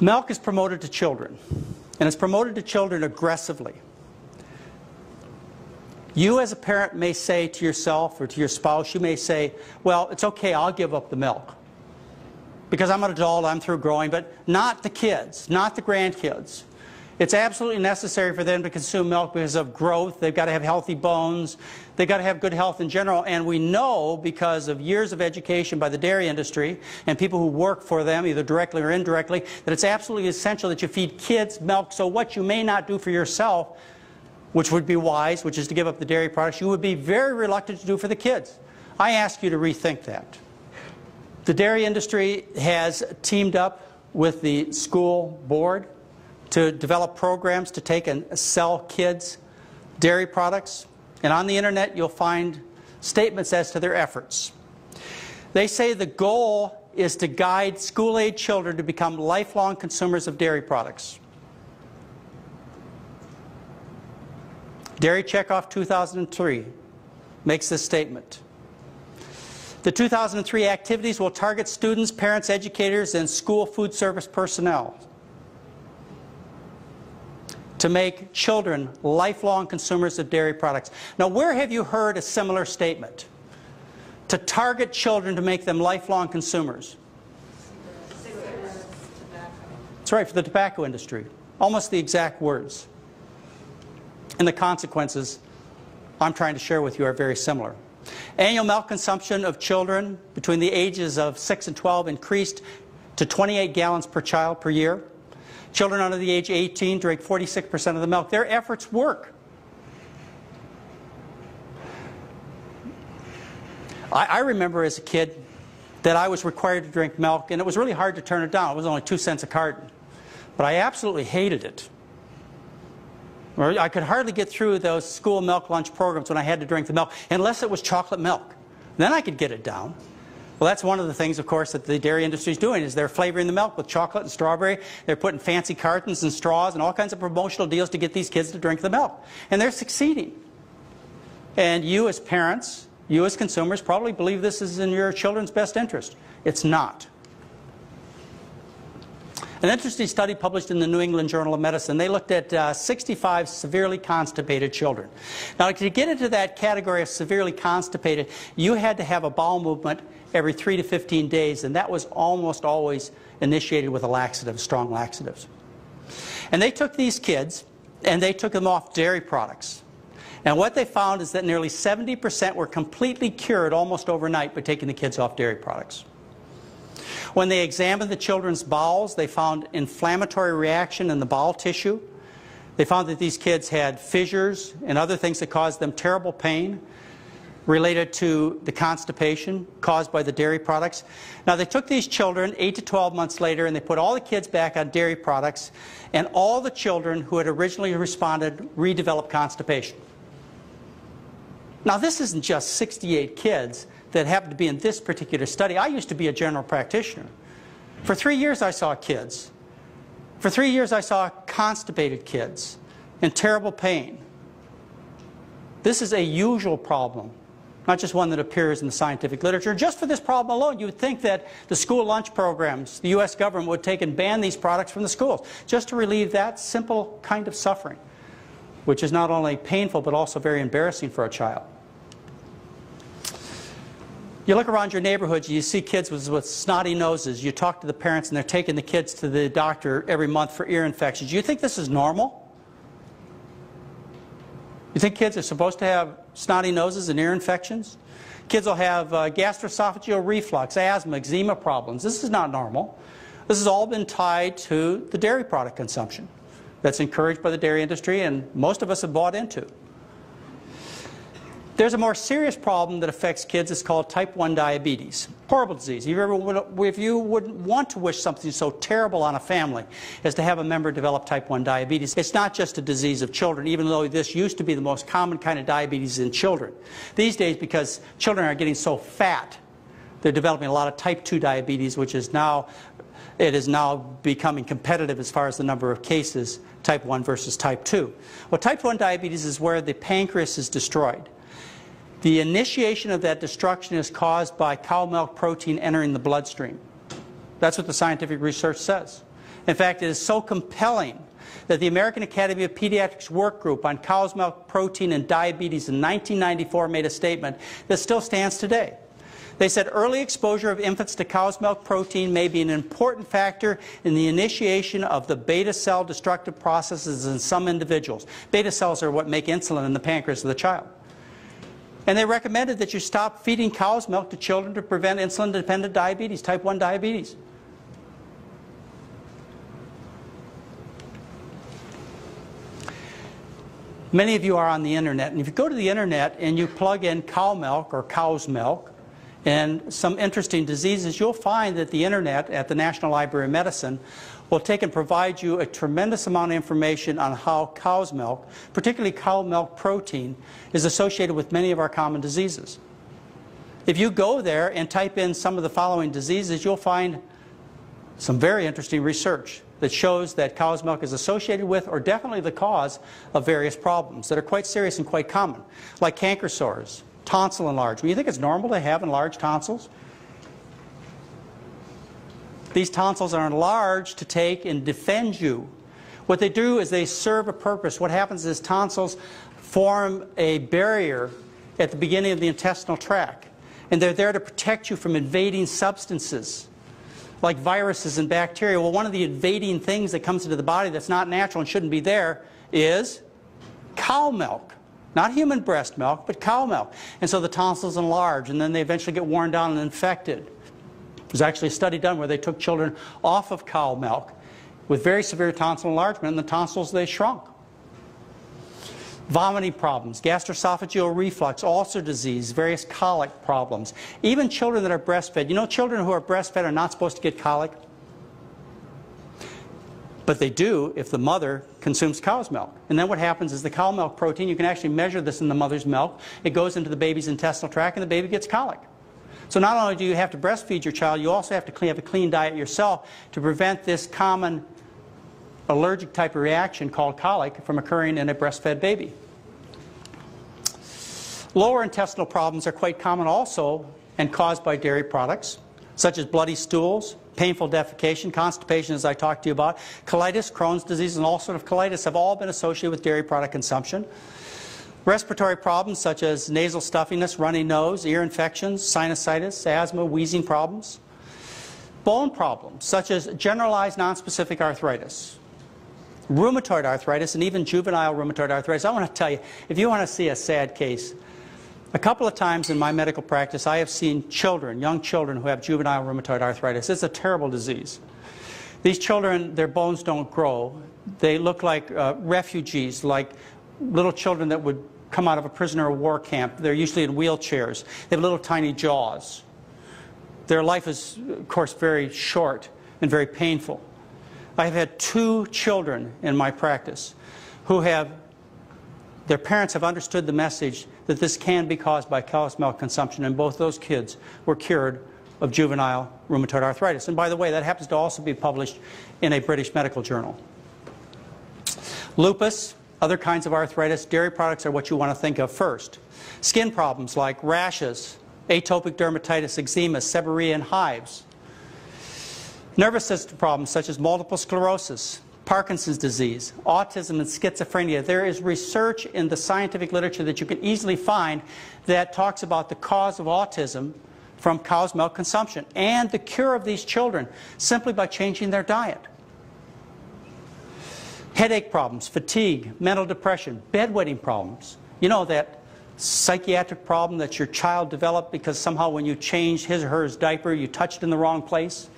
Milk is promoted to children, and it's promoted to children aggressively. You as a parent may say to yourself or to your spouse, you may say, well, it's okay, I'll give up the milk. Because I'm an adult, I'm through growing, but not the kids, not the grandkids. It's absolutely necessary for them to consume milk because of growth. They've got to have healthy bones. They've got to have good health in general. And we know, because of years of education by the dairy industry and people who work for them, either directly or indirectly, that it's absolutely essential that you feed kids milk. So what you may not do for yourself, which would be wise, which is to give up the dairy products, you would be very reluctant to do for the kids. I ask you to rethink that. The dairy industry has teamed up with the school board to develop programs to take and sell kids dairy products. And on the internet you'll find statements as to their efforts. They say the goal is to guide school-age children to become lifelong consumers of dairy products. Dairy Checkoff 2003 makes this statement. The 2003 activities will target students, parents, educators, and school food service personnel to make children lifelong consumers of dairy products. Now, where have you heard a similar statement? To target children to make them lifelong consumers. That's right, for the tobacco industry. Almost the exact words. And the consequences I'm trying to share with you are very similar. Annual milk consumption of children between the ages of 6 and 12 increased to 28 gallons per child per year. Children under the age of 18 drink 46% of the milk. Their efforts work. I remember as a kid that I was required to drink milk, and it was really hard to turn it down. It was only 2 cents a carton. But I absolutely hated it. I could hardly get through those school milk lunch programs when I had to drink the milk, unless it was chocolate milk. Then I could get it down. Well, that's one of the things, of course, that the dairy industry is doing, is they're flavoring the milk with chocolate and strawberry. They're putting fancy cartons and straws and all kinds of promotional deals to get these kids to drink the milk. And they're succeeding. And you as parents, you as consumers, probably believe this is in your children's best interest. It's not. An interesting study published in the New England Journal of Medicine, they looked at 65 severely constipated children. Now, to get into that category of severely constipated, you had to have a bowel movement every 3 to 15 days, and that was almost always initiated with a laxative, strong laxatives. And they took these kids, and they took them off dairy products. And what they found is that nearly 70% were completely cured almost overnight by taking the kids off dairy products. When they examined the children's bowels, they found inflammatory reaction in the bowel tissue. They found that these kids had fissures and other things that caused them terrible pain related to the constipation caused by the dairy products. Now, they took these children 8 to 12 months later, and they put all the kids back on dairy products, and all the children who had originally responded redeveloped constipation. Now, this isn't just 68 kids that happened to be in this particular study. I used to be a general practitioner. For 3 years I saw kids. For 3 years I saw constipated kids in terrible pain. This is a usual problem, not just one that appears in the scientific literature. Just for this problem alone, you would think that the school lunch programs, the U.S. government would take and ban these products from the schools, just to relieve that simple kind of suffering, which is not only painful but also very embarrassing for a child. You look around your neighborhoods, you see kids with snotty noses. You talk to the parents and they're taking the kids to the doctor every month for ear infections. Do you think this is normal? You think kids are supposed to have snotty noses and ear infections? Kids will have gastroesophageal reflux, asthma, eczema problems. This is not normal. This has all been tied to the dairy product consumption that's encouraged by the dairy industry and most of us have bought into. There's a more serious problem that affects kids. It's called type 1 diabetes. Horrible disease. If you wouldn't want to wish something so terrible on a family as to have a member develop type 1 diabetes, it's not just a disease of children, even though this used to be the most common kind of diabetes in children. These days, because children are getting so fat, they're developing a lot of type 2 diabetes, which is now, it is now becoming competitive as far as the number of cases, type 1 versus type 2. Well, type 1 diabetes is where the pancreas is destroyed. The initiation of that destruction is caused by cow milk protein entering the bloodstream. That's what the scientific research says. In fact, it is so compelling that the American Academy of Pediatrics work group on cow's milk protein and diabetes in 1994 made a statement that still stands today. They said early exposure of infants to cow's milk protein may be an important factor in the initiation of the beta cell destructive processes in some individuals. Beta cells are what make insulin in the pancreas of the child. And they recommended that you stop feeding cow's milk to children to prevent insulin-dependent diabetes, type 1 diabetes. Many of you are on the internet, and if you go to the internet and you plug in cow milk or cow's milk and some interesting diseases, you'll find that the internet at the National Library of Medicine will take and provide you a tremendous amount of information on how cow's milk, particularly cow milk protein, is associated with many of our common diseases. If you go there and type in some of the following diseases, you'll find some very interesting research that shows that cow's milk is associated with or definitely the cause of various problems that are quite serious and quite common, like canker sores, tonsil enlargement. You think it's normal to have enlarged tonsils? These tonsils are enlarged to take and defend you. What they do is they serve a purpose. What happens is tonsils form a barrier at the beginning of the intestinal tract, and they're there to protect you from invading substances like viruses and bacteria. Well, one of the invading things that comes into the body that's not natural and shouldn't be there is cow milk. Not human breast milk, but cow milk. And so the tonsils enlarge, and then they eventually get worn down and infected. There's actually a study done where they took children off of cow milk with very severe tonsil enlargement, and the tonsils, they shrunk. Vomiting problems, gastroesophageal reflux, ulcer disease, various colic problems. Even children that are breastfed. You know, children who are breastfed are not supposed to get colic? But they do if the mother consumes cow's milk. And then what happens is the cow milk protein, you can actually measure this in the mother's milk. It goes into the baby's intestinal tract and the baby gets colic. So not only do you have to breastfeed your child, you also have to have a clean diet yourself to prevent this common allergic type of reaction called colic from occurring in a breastfed baby. Lower intestinal problems are quite common also and caused by dairy products, such as bloody stools, painful defecation, constipation, as I talked to you about, colitis, Crohn's disease, and ulcerative colitis have all been associated with dairy product consumption. Respiratory problems such as nasal stuffiness, runny nose, ear infections, sinusitis, asthma, wheezing problems. Bone problems such as generalized nonspecific arthritis, rheumatoid arthritis, and even juvenile rheumatoid arthritis. I want to tell you, if you want to see a sad case, a couple of times in my medical practice I have seen children, young children who have juvenile rheumatoid arthritis. It's a terrible disease. These children, their bones don't grow. They look like refugees, like little children that would come out of a prisoner of war camp. They're usually in wheelchairs. They have little tiny jaws. Their life is, of course, very short and very painful. I have had 2 children in my practice who have, their parents have understood the message that this can be caused by cow's milk consumption, and both those kids were cured of juvenile rheumatoid arthritis. And by the way, that happens to also be published in a British medical journal. Lupus, other kinds of arthritis, dairy products are what you want to think of first. Skin problems like rashes, atopic dermatitis, eczema, seborrhea, and hives. Nervous system problems such as multiple sclerosis, Parkinson's disease, autism, and schizophrenia. There is research in the scientific literature that you can easily find that talks about the cause of autism from cow's milk consumption and the cure of these children simply by changing their diet. Headache problems, fatigue, mental depression, bedwetting problems. You know that psychiatric problem that your child developed because somehow when you changed his or her diaper you touched in the wrong place?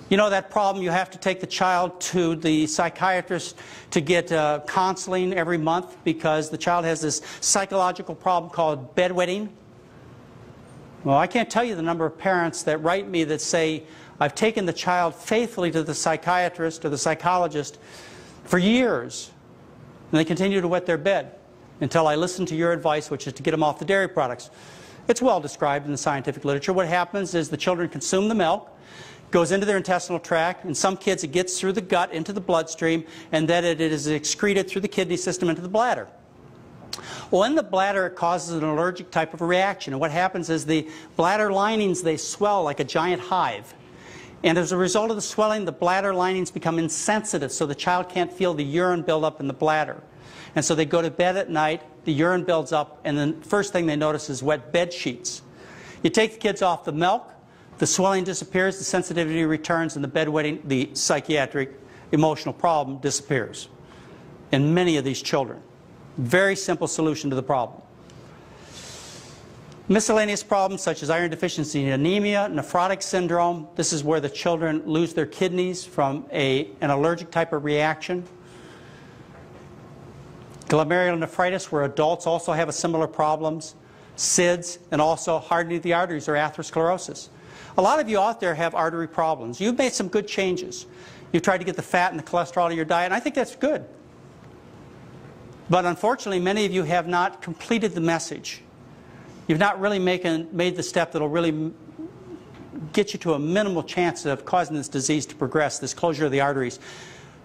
You know that problem, you have to take the child to the psychiatrist to get counseling every month because the child has this psychological problem called bedwetting? Well, I can't tell you the number of parents that write me that say, I've taken the child faithfully to the psychiatrist or the psychologist for years, and they continue to wet their bed until I listen to your advice, which is to get them off the dairy products. It's well described in the scientific literature. What happens is the children consume the milk, goes into their intestinal tract. In some kids it gets through the gut into the bloodstream, and then it is excreted through the kidney system into the bladder. Well, in the bladder it causes an allergic type of reaction, and what happens is the bladder linings, they swell like a giant hive. And as a result of the swelling, the bladder linings become insensitive, so the child can't feel the urine build up in the bladder. And so they go to bed at night, the urine builds up, and the first thing they notice is wet bed sheets. You take the kids off the milk, the swelling disappears, the sensitivity returns, and the bedwetting, the psychiatric emotional problem disappears in many of these children. Very simple solution to the problem. Miscellaneous problems such as iron deficiency and anemia, nephrotic syndrome. This is where the children lose their kidneys from an allergic type of reaction. Glomerulonephritis, where adults also have a similar problems. SIDS, and also hardening of the arteries or atherosclerosis. A lot of you out there have artery problems. You've made some good changes. You've tried to get the fat and the cholesterol out of your diet, and I think that's good. But unfortunately, many of you have not completed the message. You've not really made the step that will really get you to a minimal chance of causing this disease to progress, this closure of the arteries,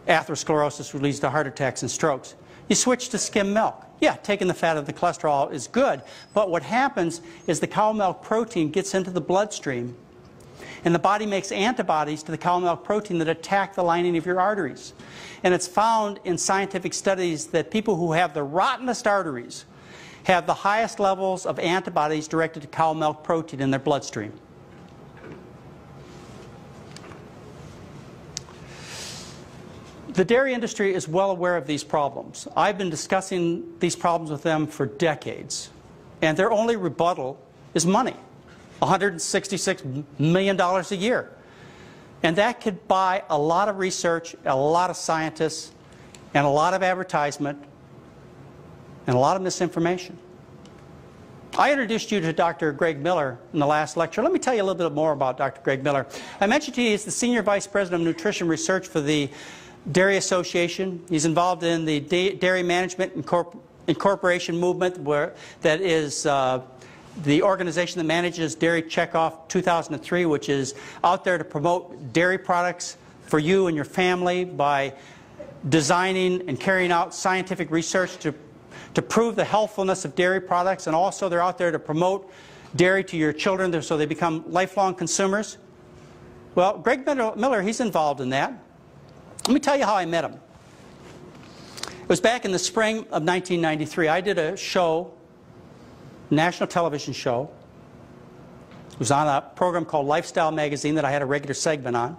atherosclerosis, which leads to heart attacks and strokes. You switch to skim milk. Yeah, taking the fat of the cholesterol is good, but what happens is the cow milk protein gets into the bloodstream, and the body makes antibodies to the cow milk protein that attack the lining of your arteries. And it's found in scientific studies that people who have the rottenest arteries have the highest levels of antibodies directed to cow milk protein in their bloodstream. The dairy industry is well aware of these problems. I've been discussing these problems with them for decades, and their only rebuttal is money, $166 million a year. And that could buy a lot of research, a lot of scientists, and a lot of advertisement, and a lot of misinformation. I introduced you to Dr. Greg Miller in the last lecture. Let me tell you a little bit more about Dr. Greg Miller. I mentioned to you he's the Senior Vice President of Nutrition Research for the Dairy Association. He's involved in the Dairy Management Incorporation movement, that is the organization that manages Dairy Checkoff 2003, which is out there to promote dairy products for you and your family by designing and carrying out scientific research to prove the healthfulness of dairy products, and also they're out there to promote dairy to your children so they become lifelong consumers. Well, Greg Miller, he's involved in that. Let me tell you how I met him. It was back in the spring of 1993. I did a show, national television show. It was on a program called Lifestyle Magazine that I had a regular segment on.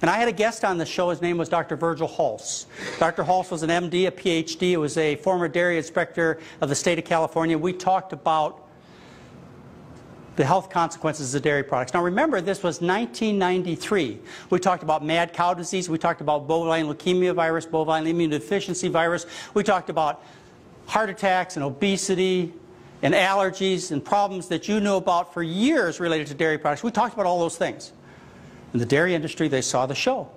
And I had a guest on the show. His name was Dr. Virgil Hulse. Dr. Hulse was an MD, a PhD. He was a former dairy inspector of the state of California. We talked about the health consequences of dairy products. Now remember, this was 1993. We talked about mad cow disease. We talked about bovine leukemia virus, bovine immunodeficiency virus. We talked about heart attacks and obesity and allergies and problems that you knew about for years related to dairy products. We talked about all those things. In the dairy industry, they saw the show.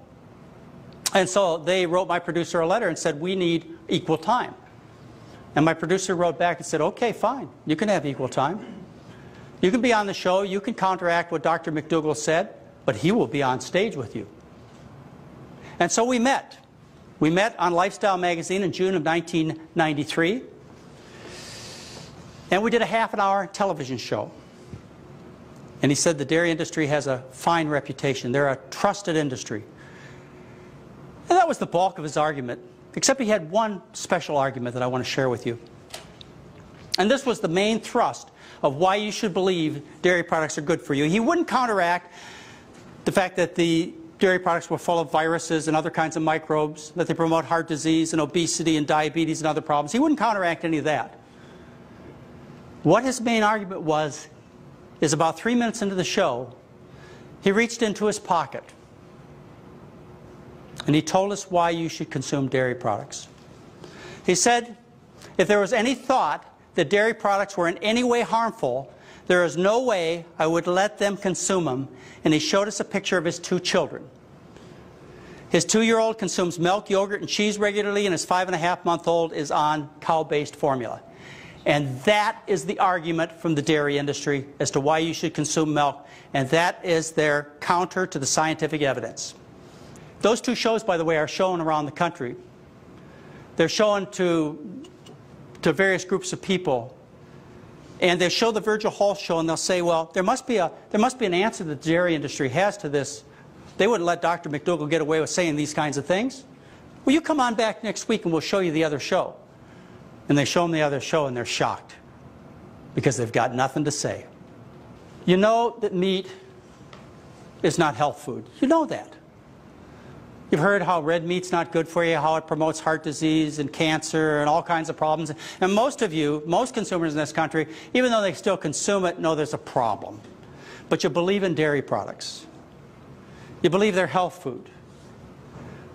And so they wrote my producer a letter and said, we need equal time. And my producer wrote back and said, okay, fine, you can have equal time. You can be on the show, you can counteract what Dr. McDougall said, but he will be on stage with you. And so we met. We met on Lifestyle Magazine in June of 1993. And we did a half-an-hour television show. And he said the dairy industry has a fine reputation. They're a trusted industry. And that was the bulk of his argument, except he had one special argument that I want to share with you. And this was the main thrust of why you should believe dairy products are good for you. He wouldn't counteract the fact that the dairy products were full of viruses and other kinds of microbes, that they promote heart disease and obesity and diabetes and other problems. He wouldn't counteract any of that. What his main argument was is about 3 minutes into the show, he reached into his pocket and he told us why you should consume dairy products. He said, if there was any thought that dairy products were in any way harmful, there is no way I would let them consume them. And he showed us a picture of his 2 children. His 2-year-old consumes milk, yogurt, and cheese regularly, and his 5.5-month-old is on cow-based formula. And that is the argument from the dairy industry as to why you should consume milk, and that is their counter to the scientific evidence. Those 2 shows, by the way, are shown around the country. They're shown to various groups of people, and they show the Virgil Hulse show, and they'll say, well, there must be an answer that the dairy industry has to this They wouldn't let Dr. McDougall get away with saying these kinds of things. Well, you come on back next week and we'll show you the other show. And they show them the other show and they're shocked because they've got nothing to say. You know that meat is not health food. You know that. You've heard how red meat's not good for you, how it promotes heart disease and cancer and all kinds of problems. And most of you, most consumers in this country, even though they still consume it, know there's a problem. But you believe in dairy products. You believe they're health food.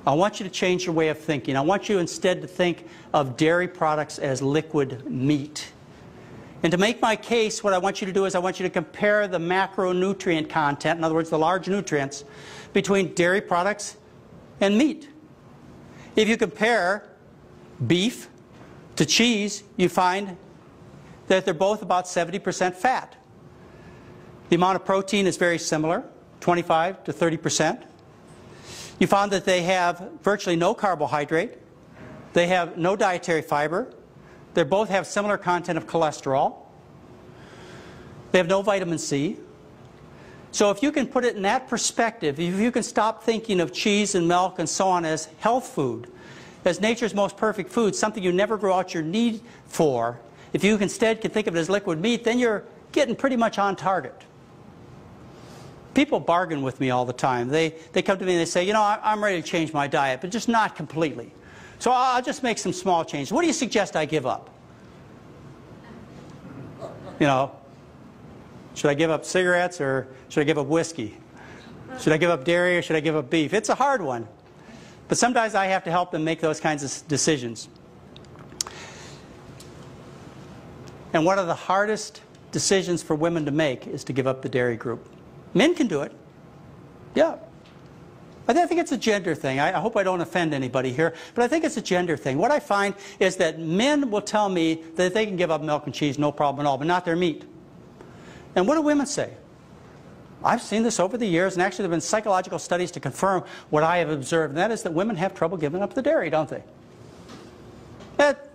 I want you to change your way of thinking. I want you instead to think of dairy products as liquid meat. And to make my case, what I want you to do is I want you to compare the macronutrient content, in other words, the large nutrients, between dairy products and meat. If you compare beef to cheese, you find that they're both about 70% fat. The amount of protein is very similar, 25 to 30%. You found that they have virtually no carbohydrate. They have no dietary fiber. They both have similar content of cholesterol. They have no vitamin C. So if you can put it in that perspective, if you can stop thinking of cheese and milk and so on as health food, as nature's most perfect food, something you never grow out your need for, if you instead can think of it as liquid meat, then you're getting pretty much on target. People bargain with me all the time. They come to me and they say, you know, I'm ready to change my diet, but just not completely. So I'll just make some small changes. What do you suggest I give up? You know, should I give up cigarettes or should I give up whiskey? Should I give up dairy or should I give up beef? It's a hard one. But sometimes I have to help them make those kinds of decisions. And one of the hardest decisions for women to make is to give up the dairy group. Men can do it. Yeah. I think it's a gender thing. I hope I don't offend anybody here, but I think it's a gender thing. What I find is that men will tell me that they can give up milk and cheese, no problem at all, but not their meat. And what do women say? I've seen this over the years, and actually there have been psychological studies to confirm what I have observed, and that is that women have trouble giving up the dairy, don't they?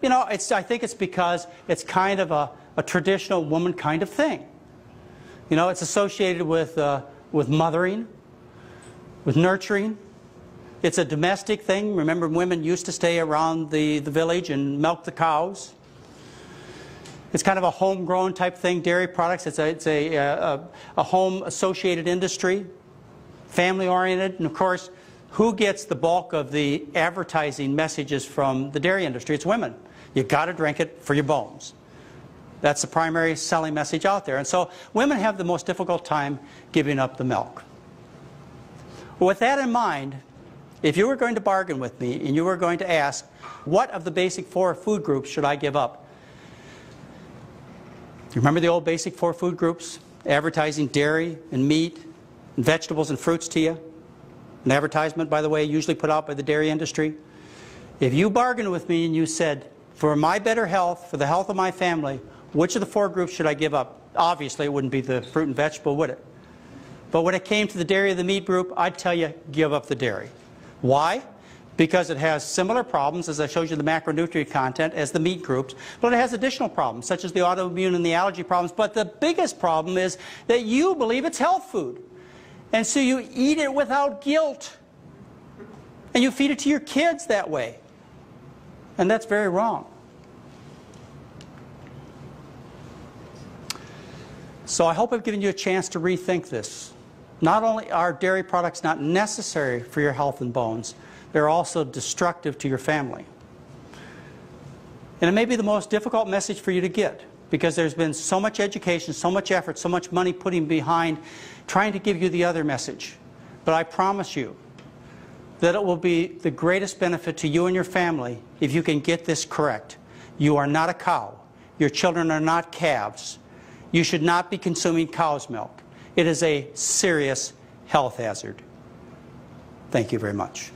You know, I think it's because it's kind of a traditional woman kind of thing. You know, it's associated with mothering, with nurturing. It's a domestic thing. Remember, women used to stay around the village and milk the cows. It's kind of a homegrown type thing, dairy products. It's a home-associated industry, family-oriented. And, of course, who gets the bulk of the advertising messages from the dairy industry? It's women. You've got to drink it for your bones. That's the primary selling message out there. And so women have the most difficult time giving up the milk. With that in mind, if you were going to bargain with me and you were going to ask, what of the basic 4 food groups should I give up? You remember the old basic 4 food groups? Advertising dairy and meat and vegetables and fruits to you. An advertisement, by the way, usually put out by the dairy industry. If you bargained with me and you said, for my better health, for the health of my family, which of the 4 groups should I give up? Obviously, it wouldn't be the fruit and vegetable, would it? But when it came to the dairy or the meat group, I'd tell you, give up the dairy. Why? Because it has similar problems, as I showed you the macronutrient content, as the meat groups, but it has additional problems, such as the autoimmune and the allergy problems. But the biggest problem is that you believe it's health food. And so you eat it without guilt. And you feed it to your kids that way. And that's very wrong. So I hope I've given you a chance to rethink this. Not only are dairy products not necessary for your health and bones, they're also destructive to your family. And it may be the most difficult message for you to get, because there's been so much education, so much effort, so much money putting behind trying to give you the other message. But I promise you that it will be the greatest benefit to you and your family if you can get this correct. You are not a cow. Your children are not calves. You should not be consuming cow's milk. It is a serious health hazard. Thank you very much.